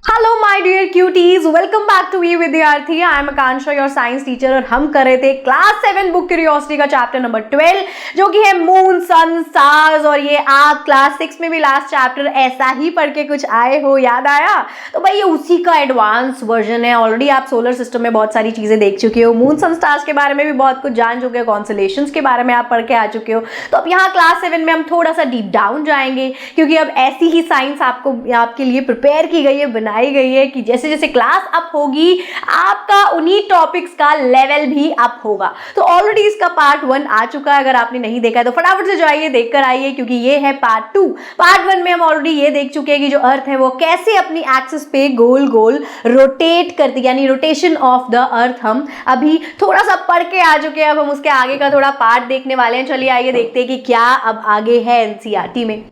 Hello my dear cuties, welcome back to we Vidyarthi. I am Akanksha, your science teacher, और हम कर रहे थे क्लास 7 बुक क्यूरियोसिटी का चैप्टर नंबर 12 जो कि है मून सन स्टार्स। और ये आप क्लास 6 में भी लास्ट चैप्टर ऐसा ही पढ़ के कुछ आए हो, याद आया? तो भाई ये उसी का एडवांस वर्जन है। ऑलरेडी आप सोलर सिस्टम में बहुत सारी चीजें देख चुके हो, मून सन स्टार्स के बारे में भी बहुत कुछ जान चुके हो, कॉन्स्टलेशंस के बारे में आप पढ़ के आ चुके हो। तो अब यहाँ क्लास 7 में हम थोड़ा सा डीप डाउन जाएंगे, क्योंकि अब ऐसी ही साइंस आपके लिए प्रिपेयर की गई है, बनाई गई है कि जैसे जैसे क्लास अप होगी आपका उन्हीं टॉपिक्स का लेवल भी अप होगा। तो ऑलरेडी इसका पार्ट 1 आ चुका है, अगर आपने नहीं देखा है तो फटाफट से जाइए, देखकर आइए, क्योंकि ये है पार्ट 2। पार्ट 1 में हम ऑलरेडी ये देख चुके हैं कि जो अर्थ है वो कैसे अपनी एक्सिस पे गोल गोल रोटेट करती है, यानी रोटेशन ऑफ द अर्थ हम अभी थोड़ा सा पढ़ के आ चुके हैं। अब हम उसके आगे का थोड़ा पार्ट देखने वाले हैं। चलिए आइए देखते हैं कि क्या अब आगे है एनसीईआरटी में।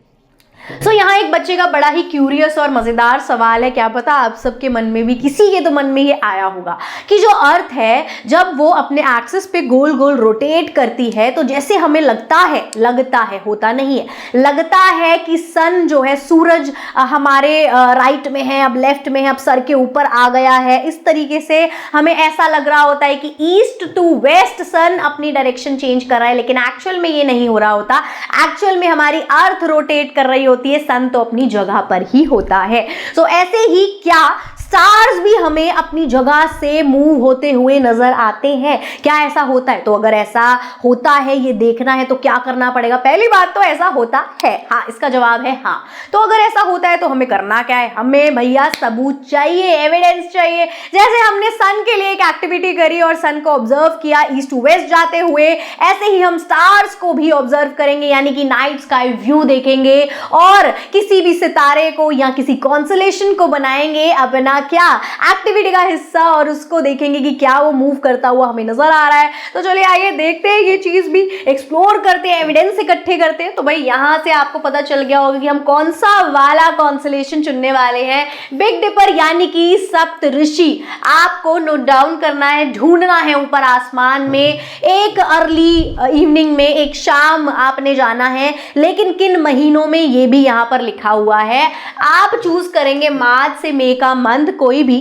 यहाँ एक बच्चे का बड़ा ही क्यूरियस और मजेदार सवाल है, क्या पता आप सबके मन में भी, किसी के तो मन में ये आया होगा कि जो अर्थ है जब वो अपने एक्सिस पे गोल गोल रोटेट करती है तो जैसे हमें लगता है, होता नहीं है, लगता है कि सन जो है, सूरज हमारे राइट में है, अब लेफ्ट में है, अब सर के ऊपर आ गया है। इस तरीके से हमें ऐसा लग रहा होता है कि ईस्ट टू वेस्ट सन अपनी डायरेक्शन चेंज कर रहा है, लेकिन एक्चुअल में ये नहीं हो रहा होता। एक्चुअल में हमारी अर्थ रोटेट कर रही होती है, सन तो अपनी जगह पर ही होता है। सो ऐसे ही क्या स्टार्स भी हमें अपनी जगह से मूव होते हुए नजर आते हैं? क्या ऐसा होता है? तो अगर ऐसा होता है, ये देखना है, तो क्या करना पड़ेगा? पहली बात तो ऐसा होता है, हाँ, इसका जवाब है हाँ। तो अगर ऐसा होता है तो हमें करना क्या है? हमें भैया सबूत चाहिए, एविडेंस चाहिए। जैसे हमने सन के लिए एक एक्टिविटी करी और सन को ऑब्जर्व किया ईस्ट टू वेस्ट जाते हुए, ऐसे ही हम स्टार्स को भी ऑब्जर्व करेंगे, यानी कि नाइट स्काई व्यू देखेंगे और किसी भी सितारे को या किसी कॉन्स्टलेशन को बनाएंगे अपना क्या एक्टिविटी का हिस्सा, और उसको देखेंगे कि क्या वो मूव करता हुआ हमें नजर आ रहा है। तो चलिए आइए देखते हैं, ये चीज भी एक्सप्लोर करते हैं, एविडेंस इकट्ठे करते हैं। तो भाई यहां से आपको पता चल गया होगा कि हम कौन सा वाला कॉन्स्टलेशन चुनने वाले हैं। बिग डिपर यानी कि सप्तऋषि। आपको नोट डाउन करना है, ढूंढना है ऊपर आसमान में। एक अर्ली इवनिंग में, एक शाम आपने जाना है, लेकिन किन महीनों में ये भी यहां पर लिखा हुआ है। आप चूज करेंगे मार्च से मई का मंथ, कोई भी,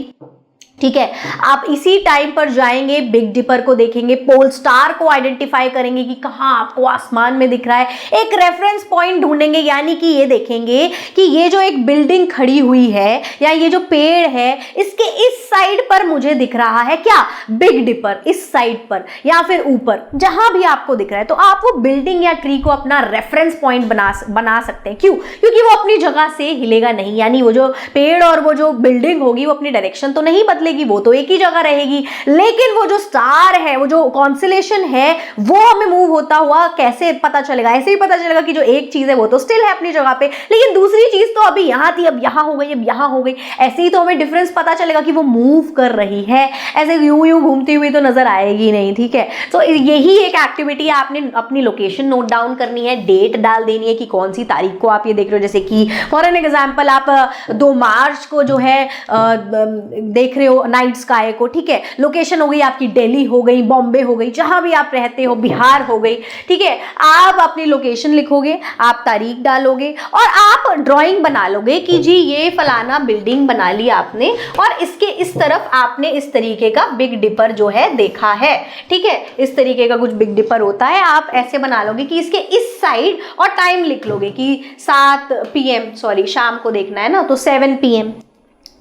ठीक है। आप इसी टाइम पर जाएंगे, बिग डिपर को देखेंगे, पोल स्टार को आइडेंटिफाई करेंगे कि कहाँ आपको आसमान में दिख रहा है। एक रेफरेंस पॉइंट ढूंढेंगे, यानी कि ये देखेंगे कि ये जो एक बिल्डिंग खड़ी हुई है या ये जो पेड़ है, इसके इस साइड पर मुझे दिख रहा है क्या? Big dipper. इस साइड पर या फिर ऊपर, जहां भी आपको दिख रहा है, तो आप वो बिल्डिंग या ट्री को अपना रेफरेंस पॉइंट बना सकते हैं। क्यों? क्योंकि वो अपनी जगह से हिलेगा नहीं, यानी वो जो पेड़ और वो जो बिल्डिंग होगी वो अपनी डायरेक्शन तो नहीं बदलेगी, वो तो एक ही जगह रहेगी। लेकिन वो जो स्टार है, वो जो कॉन्स्टलेशन है, वो हमें मूव होता हुआ कैसे पता चलेगा? ऐसे ही पता चलेगा कि जो एक चीज है वो तो स्टिल है अपनी जगह पे, लेकिन दूसरी चीज तो अभी यहां थी, अब यहां हो गई, अब यहां हो गई। ऐसे ही तो हमें डिफरेंस पता चलेगा कि वो मूव कर रही है। ऐसे यूं यूं घूमती हुई तो नजर आएगी नहीं, ठीक है। तो यही एक एक्टिविटी है, आपने अपनी लोकेशन नोट डाउन करनी है, डेट डाल देनी है कि कौन सी तारीख को आप ये देख रहे हो। जैसे कि फॉर एन एग्जाम्पल आप 2 मार्च को जो है देख रहे हो नाइट स्काई को, ठीक है। लोकेशन हो गई आपकी दिल्ली हो गई, बॉम्बे हो गई, जहां भी आप रहते हो, बिहार हो गई, ठीक है। आप अपनी लोकेशन लिखोगे, आप तारीख डालोगे और आप ड्राइंग बना लोगे कि जी ये फलाना बिल्डिंग बना ली आपने, और इसके इस तरफ आपने इस तरीके का बिग डिपर जो है देखा है, ठीक है। इस तरीके का कुछ बिग डिपर होता है, आप ऐसे बना लोगे कि इसके इस साइड, और टाइम लिख लोगे कि 7 PM, सॉरी शाम को देखना है ना, तो 7 PM,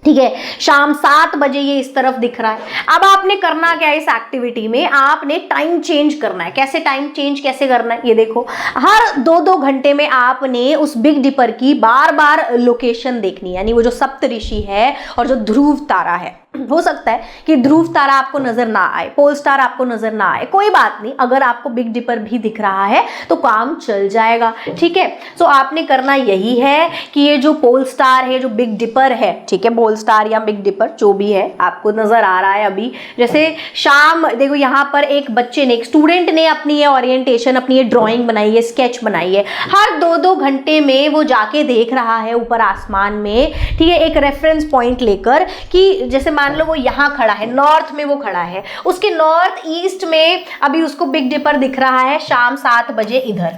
ठीक है। शाम 7 बजे ये इस तरफ दिख रहा है। अब आपने करना क्या है? इस एक्टिविटी में आपने टाइम चेंज करना है। कैसे टाइम चेंज कैसे करना है? ये देखो, हर 2-2 घंटे में आपने उस बिग डिपर की बार बार लोकेशन देखनी है, यानी वो जो सप्तऋषि है और जो ध्रुव तारा है। हो सकता है कि ध्रुव तारा आपको नजर ना आए, पोल स्टार आपको नजर ना आए, कोई बात नहीं, अगर आपको बिग डिपर भी दिख रहा है तो काम चल जाएगा, ठीक है। सो आपने करना यही है कि ये जो पोल स्टार है, जो बिग डिपर है, ठीक है, पोल स्टार या बिग डिपर जो भी है आपको नजर आ रहा है अभी। जैसे शाम देखो, यहाँ पर एक बच्चे ने, एक स्टूडेंट ने अपनी ये ओरिएंटेशन, अपनी ये ड्राइंग बनाई है, स्केच बनाई है। हर 2-2 घंटे में वो जाके देख रहा है ऊपर आसमान में, ठीक है, एक रेफरेंस पॉइंट लेकर कि जैसे मान लो वो यहाँ खड़ा है, नॉर्थ में वो खड़ा है, उसके नॉर्थ ईस्ट में अभी उसको बिग डिपर दिख रहा है शाम 7 बजे इधर,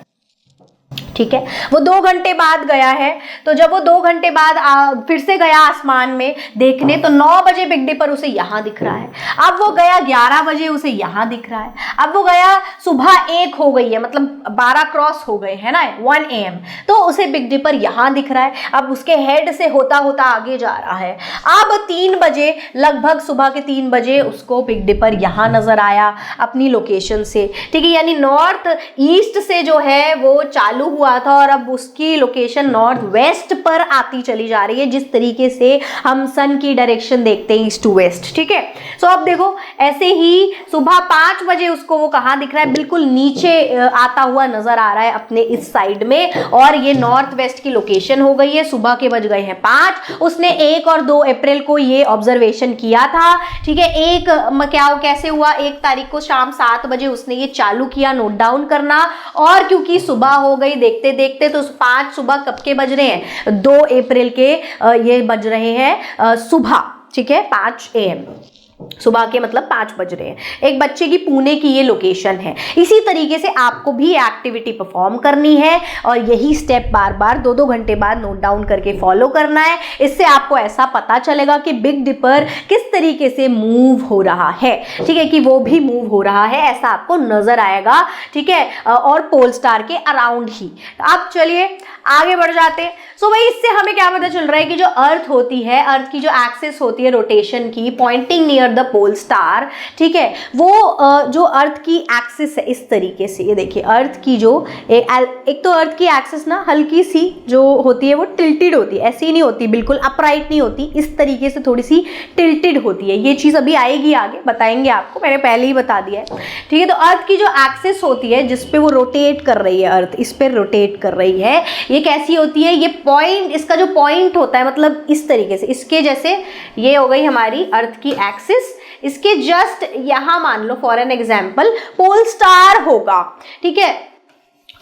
ठीक है। वो 2 घंटे बाद गया है, तो जब वो 2 घंटे बाद फिर से गया आसमान में देखने, तो 9 बजे बिग डिपर उसे यहाँ दिख रहा है। अब वो गया 11 बजे, उसे यहाँ दिख रहा है। अब वो गया सुबह 1 हो गई है, मतलब 12 क्रॉस हो गए है ना, 1 AM, तो उसे बिग डिपर यहाँ दिख रहा है। अब उसके हेड से होता होता आगे जा रहा है। अब 3 बजे, लगभग सुबह के 3 बजे उसको बिग डिपर यहाँ नजर आया अपनी लोकेशन से, ठीक है। यानी नॉर्थ ईस्ट से जो है वो चालू हुआ था और अब उसकी लोकेशन नॉर्थ वेस्ट पर आती चली जा रही है, जिस तरीके से हम सन की डायरेक्शन देखते हैं ईस्ट टू वेस्ट, ठीक है। सो अब देखो ऐसे ही सुबह 5 बजे उसको वो कहाँ दिख रहा है, बिल्कुल नीचे आता हुआ नजर आ रहा है अपने इस साइड में, और ये नॉर्थ वेस्ट की लोकेशन हो गई है। सुबह के बज गए हैं 5। उसने 1 और 2 अप्रैल को ये ऑब्जर्वेशन किया था, ठीक है। कैसे हुआ, 1 तारीख को शाम 7 बजे उसने ये चालू किया नोट डाउन करना, और क्योंकि सुबह हो गई देखते देखते, तो 5 सुबह कब के बज रहे हैं, 2 अप्रैल के ये बज रहे हैं सुबह, ठीक है, 5 AM सुबह के, मतलब 5 बज रहे हैं। एक बच्चे की पुणे की ये लोकेशन है। इसी तरीके से आपको भी एक्टिविटी परफॉर्म करनी है और यही स्टेप बार बार 2-2 घंटे बाद नोट डाउन करके फॉलो करना है। इससे आपको ऐसा पता चलेगा कि बिग डिपर किस तरीके से मूव हो रहा है, ठीक है, कि वो भी मूव हो रहा है ऐसा आपको नजर आएगा, ठीक है, और पोल स्टार के अराउंड ही। अब चलिए आगे बढ़ जाते हैं। सो भाई इससे हमें क्या पता चल रहा है कि जो अर्थ होती है, अर्थ की जो एक्सिस होती है रोटेशन की, pointing near the pole star, ठीक है, वो जो अर्थ की एक्सिस है इस तरीके से, ये देखिए अर्थ की जो एक तो अर्थ की एक्सिस ना हल्की सी जो होती है वो टिल्टेड होती है, ऐसी नहीं होती, बिल्कुल अपराइट नहीं होती, इस तरीके से थोड़ी सी टिल्टेड होती है। ये चीज़ अभी आएगी आगे, बताएंगे आपको, मैंने पहले ही बता दिया है, ठीक है। तो अर्थ की जो एक्सिस होती है जिस पे वो रोटेट कर रही है, अर्थ इस पर रोटेट कर रही है, ये कैसी होती है, ये पॉइंट, इसका जो पॉइंट होता है, मतलब इस तरीके से, इसके जैसे ये हो गई हमारी अर्थ की एक्सिस, इसके जस्ट यहां मान लो for an example pole star होगा, ठीक है।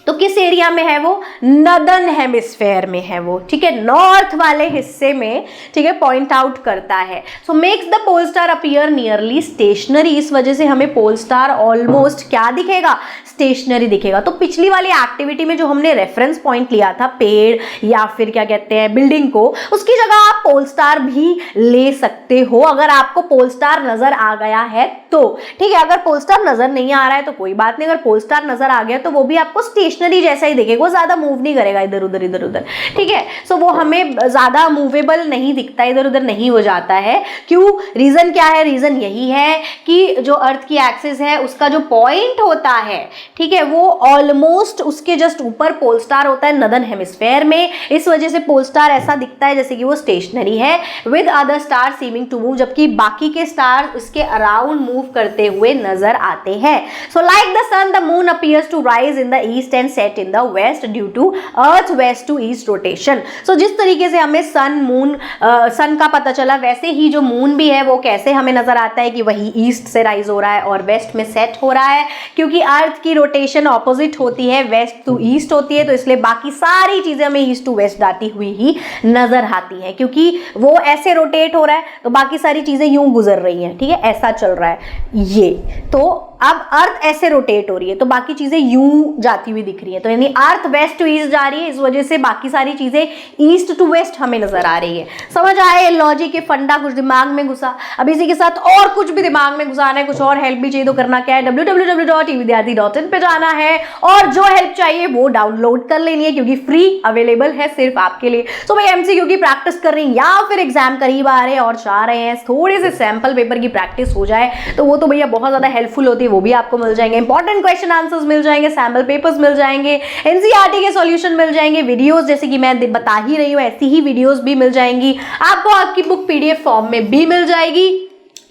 तो किस एरिया में है वो, नदर्न हेमिस्फेयर में है वो, ठीक है, नॉर्थ वाले हिस्से में, ठीक है, पॉइंट आउट करता है। So makes the pole star appear nearly stationary, इस वजह से हमें पोल स्टार ऑलमोस्ट क्या दिखेगा, स्टेशनरी दिखेगा। तो पिछली वाली एक्टिविटी में जो हमने रेफरेंस पॉइंट लिया था, पेड़ या फिर क्या कहते हैं बिल्डिंग को, उसकी जगह आप पोल स्टार भी ले सकते हो अगर आपको पोल स्टार नजर आ गया है तो, ठीक है। अगर पोल स्टार नजर नहीं आ रहा है तो कोई बात नहीं, अगर पोल स्टार नजर आ गया तो वो भी आपको स्टेशनरी जैसा ही दिखेगा, वो ज्यादा मूव नहीं करेगा इधर उधर, ठीक है। सो वो हमें ज्यादा मूवेबल नहीं दिखता, इधर उधर नहीं हो जाता है। क्यों, रीजन क्या है, रीजन यही है कि जो अर्थ की एक्सिस है उसका जो पॉइंट होता है, ठीक है, वो ऑलमोस्ट उसके जस्ट ऊपर पोल स्टार होता है नदर्न हेमिस्फेयर में। इस वजह से पोल स्टार ऐसा दिखता है जैसे कि वो स्टेशनरी है, with other star seeming to move, जबकि बाकी के स्टार उसके अराउंड मूव करते हुए नजर आते हैं। So like the sun the moon appears to rise in the east and set in the west due to earth west to east rotation. So जिस तरीके से हमें सन का पता चला, वैसे ही जो मून भी है वो कैसे हमें नजर आता है कि वही ईस्ट से राइज हो रहा है और वेस्ट में सेट हो रहा है, क्योंकि अर्थ की रोटेशन ऑपोजिट होती है, वेस्ट टू ईस्ट होती है, तो इसलिए बाकी सारी चीजें हमें ईस्ट टू वेस्ट जाती हुई ही नजर आती है, क्योंकि वो ऐसे रोटेट हो रहा है तो बाकी सारी चीजें यूं गुजर रही हैं, ठीक है, ऐसा चल रहा है ये। तो अब अर्थ ऐसे रोटेट हो रही है तो बाकी चीजें यूं जाती हुई दिख रही है, तो यानी अर्थ वेस्ट टू ईस्ट जा रही है, इस वजह से बाकी सारी चीजें ईस्ट टू वेस्ट हमें नजर आ रही है। समझ आए, लॉजिक के फंडा कुछ दिमाग में घुसा। अब इसी के साथ और कुछ भी दिमाग में घुसाना है, कुछ और हेल्प भी चाहिए तो करना क्या है, www.evidyarthi.in पे जाना है और जो हेल्प चाहिए वो डाउनलोड कर लेनी है, क्योंकि फ्री अवेलेबल है सिर्फ आपके लिए। तो भाई एमसीक्यू की प्रैक्टिस कर रही हैं या फिर एग्जाम करीब आ रहे हैं और चाह रहे हैं थोड़े से सैंपल पेपर की प्रैक्टिस हो जाए, तो वो तो भैया बहुत ज्यादा हेल्पफुल होती है, वो भी आपको मिल जाएंगे, इंपॉर्टेंट क्वेश्चन आंसर्स मिल जाएंगे, सैंपल पेपर्स मिल जाएंगे, एनसीईआरटी के सॉल्यूशन मिल जाएंगे, वीडियोस जैसे कि मैं बता ही रही हूँ ऐसी ही वीडियोस भी मिल जाएंगी आपको, आपकी बुक पीडीएफ फॉर्म में भी मिल जाएगी,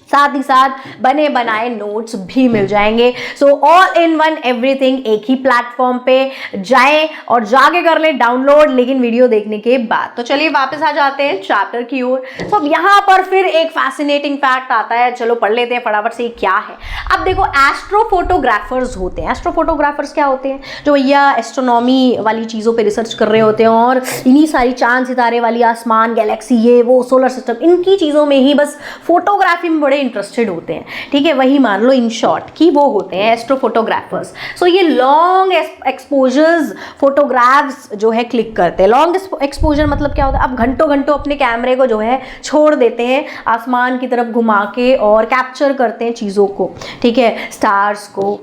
साथ ही साथ बने बनाए नोट्स भी मिल जाएंगे। So all in one everything, एक ही प्लेटफॉर्म पे जाएं और जाके कर लें डाउनलोड, लेकिन वीडियो देखने के बाद। तो चलिए वापस आ जाते हैं चैप्टर की ओर। तो अब यहाँ पर फिर एक फैसिनेटिंग फैक्ट आता है, चलो पढ़ लेते हैं फटाफट से, क्या है। अब देखो एस्ट्रोफोटोग्राफर्स होते हैं, एस्ट्रोफोटोग्राफर्स क्या होते हैं, जो भैया एस्ट्रोनॉमी वाली चीज़ों पर रिसर्च कर रहे होते हैं और इन्हीं सारी चांद सितारे वाली, आसमान, गैलेक्सी, ये वो, सोलर सिस्टम, इनकी चीज़ों में ही बस फोटोग्राफी में बड़े बड़े इंटरेस्टेड होते हैं, ठीक है, वही मान लो इन शॉर्ट कि वो होते हैं एस्ट्रोफोटोग्राफर्स। सो ये लॉन्ग एक्सपोजर्स फोटोग्राफ्स जो है क्लिक करते हैं। लॉन्ग एक्सपोजर मतलब क्या होता है, आप घंटों घंटों अपने कैमरे को जो है छोड़ देते हैं आसमान की तरफ घुमा के और कैप्चर करते हैं चीज़ों को, ठीक है, स्टार्स को।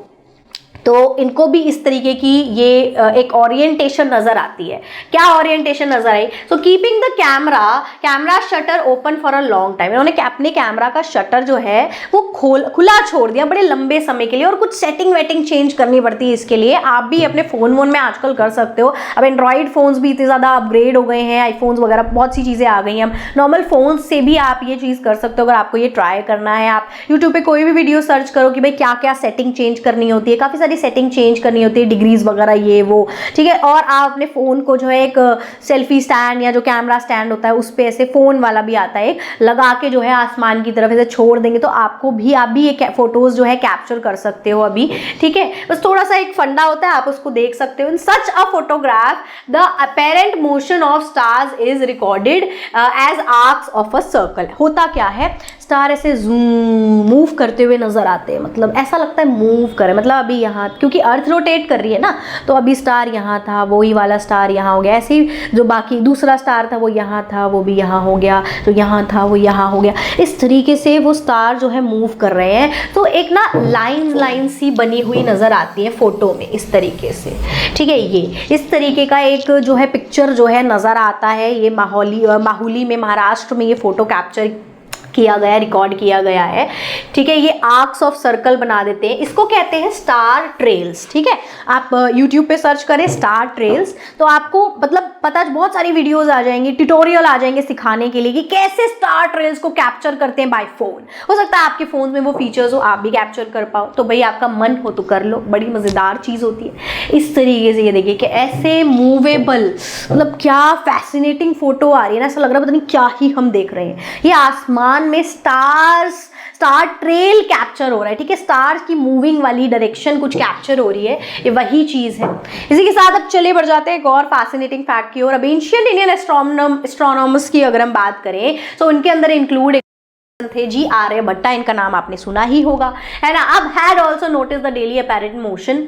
तो इनको भी इस तरीके की ये एक ओरिएंटेशन नज़र आती है। क्या ओरिएंटेशन नज़र आई? So keeping the camera shutter open for a long time. इन्होंने अपने कैमरा का शटर जो है वो खुला छोड़ दिया बड़े लंबे समय के लिए, और कुछ सेटिंग वेटिंग चेंज करनी पड़ती है इसके लिए। आप भी अपने फ़ोन वोन में आजकल कर सकते हो। अब एंड्रॉइड फ़ोन्स भी इतने ज़्यादा अपग्रेड हो गए हैं, आईफोन्स वगैरह बहुत सी चीज़ें आ गई हैं। अब नॉर्मल फ़ोन से भी आप ये चीज़ कर सकते हो। अगर आपको ये ट्राई करना है, आप यूट्यूब पे कोई भी वीडियो सर्च करो कि भाई क्या क्या सेटिंग चेंज करनी होती है, काफ़ी सारी सेटिंग चेंज करनी होती है, डिग्रीज वगैरह ये वो, ठीक है। और आप अपने फ़ोन को जो है एक सेल्फी स्टैंड या जो कैमरा स्टैंड होता है उस पे ऐसे फ़ोन वाला भी आता है, लगा के जो है आसमान की तरफ ऐसे छोड़ देंगे तो आप भी ये फोटोज़ जो है कैप्चर कर सकते हो अभी, ठीक है। बस थोड़ा सा एक फंडा होता है, आप उसको देख सकते हो। In such a photograph the apparent motion of stars is recorded as arcs of a circle. होता क्या है, स्टार ऐसे जूम मूव करते हुए नजर आते हैं, मतलब ऐसा लगता है मूव करे, मतलब अभी यहाँ क्योंकि अर्थ रोटेट कर रही है ना, तो अभी स्टार यहाँ था, वही वाला स्टार यहाँ हो गया, ऐसे ही जो बाकी दूसरा स्टार था वो यहाँ था, वो भी यहाँ हो गया, जो यहाँ था वो यहाँ हो गया। इस तरीके से वो स्टार जो है मूव कर रहे हैं। तो एक ना लाइन सी बनी हुई नजर आती है फोटो में इस तरीके से, ठीक है। ये इस तरीके का एक जो है पिक्चर जो है नजर आता है। ये माहुली में महाराष्ट्र में ये फोटो कैप्चर किया गया, रिकॉर्ड किया गया है, ठीक है। ये आर्क्स ऑफ सर्कल बना देते हैं, इसको कहते हैं स्टार ट्रेल्स, ठीक है। आप यूट्यूब पे सर्च करें स्टार ट्रेल्स तो आपको मतलब पता, बहुत सारी वीडियोस आ जाएंगी, ट्यूटोरियल आ जाएंगे सिखाने के लिए कि कैसे स्टार ट्रेल्स को कैप्चर करते हैं बाय फोन। हो सकता है आपके फोन में वो फीचर्स हो, आप भी कैप्चर कर पाओ, तो भाई आपका मन हो तो कर लो, बड़ी मज़ेदार चीज़ होती है। इस तरीके से ये देखिए कि ऐसे मूवेबल, मतलब क्या फैसिनेटिंग फोटो आ रही है ना, ऐसा लग रहा है पता नहीं क्या ही हम देख रहे हैं। ये आसमान में स्टार ट्रेल कैप्चर हो रहा है, ठीक है। स्टार्स की मूविंग वाली डायरेक्शन कुछ कैप्चर हो रही है, ये वही चीज है। इसी के साथ अब चले बढ़ जाते हैं एक और फैसिनेटिंग फैक्ट की ओर। अब एंशिएंट इंडियन एस्ट्रोनॉमर्स की अगर हम बात करें तो उनके अंदर इंक्लूड थे जी आर्यभट्टा, इनका नाम आपने सुना ही होगा, है ना। अब had also notice the daily apparent motion.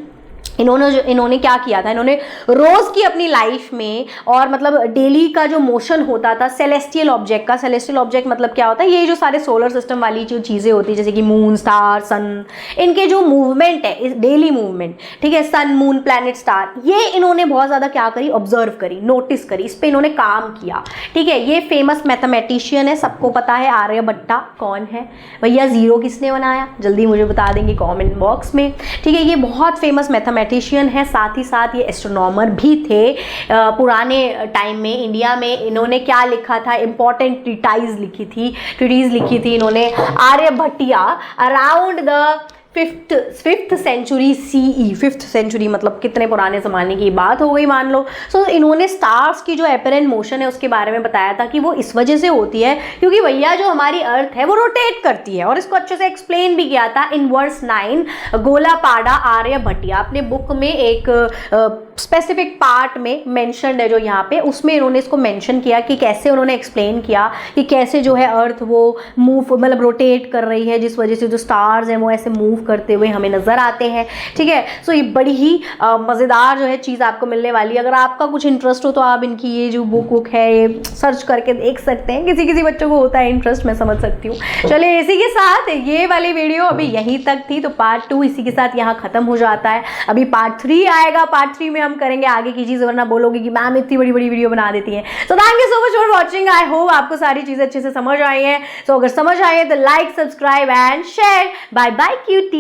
इन्होंने क्या किया था, इन्होंने रोज की अपनी लाइफ में और मतलब डेली का जो मोशन होता था सेलेस्टियल ऑब्जेक्ट का, सेलेस्टियल ऑब्जेक्ट मतलब क्या होता है, ये जो सारे सोलर सिस्टम वाली जो चीज़ें होती है जैसे कि मून, स्टार, सन, इनके जो मूवमेंट है, डेली मूवमेंट, ठीक है, सन, मून, प्लैनेट, स्टार, ये इन्होंने बहुत ज़्यादा क्या करी, ऑब्जर्व करी, नोटिस करी, इस पर इन्होंने काम किया, ठीक है। ये फेमस मैथमेटिशियन है, सबको पता है आर्यभट्टा कौन है भैया। जीरो किसने बनाया, जल्दी मुझे बता देंगे कॉमेंट बॉक्स में, ठीक है। ये बहुत फेमस मैथमेटिशियन है, साथ ही साथ ये एस्ट्रोनॉमर भी थे। पुराने टाइम में इंडिया में इन्होंने क्या लिखा था, इंपॉर्टेंट ट्रीटाइज लिखी थी इन्होंने, Aryabhatiya, around the fifth century CE. Fifth century मतलब कितने पुराने ज़माने की बात हो गई मान लो। सो इन्होंने स्टार्स की जो एपरेंट मोशन है उसके बारे में बताया था कि वो इस वजह से होती है क्योंकि भैया जो हमारी अर्थ है वो रोटेट करती है, और इसको अच्छे से एक्सप्लेन भी किया था इन वर्स 9 गोलापाड़ा आर्यभट्टिया अपने बुक में। एक स्पेसिफिक पार्ट में मेंशन्ड है जो यहाँ पे, उसमें इन्होंने इसको मेंशन किया कि कैसे उन्होंने एक्सप्लेन किया कि कैसे जो है अर्थ वो मूव मतलब रोटेट कर रही है, जिस वजह से जो स्टार्स हैं वो ऐसे मूव करते हुए हमें नजर आते हैं, ठीक है। सो ये बड़ी ही मज़ेदार जो है चीज़ आपको मिलने वाली है। अगर आपका कुछ इंटरेस्ट हो तो आप इनकी ये जो बुक है ये सर्च करके देख सकते हैं। किसी बच्चों को होता है इंटरेस्ट, मैं समझ सकती हूँ। चलिए इसी के साथ ये वाली वीडियो अभी यहीं तक थी, तो पार्ट 2 इसी के साथ यहाँ खत्म हो जाता है। अभी पार्ट 3 आएगा, पार्ट 3 में हम करेंगे आगे की चीज़, वरना बोलोगे कि मैम इतनी बड़ी वीडियो बना देती हैं। So thank you so much for watching. I hope आपको सारी चीज़ें अच्छे से समझ आई हैं। सो अगर समझ आई है तो like, subscribe and share. Bye bye cuties.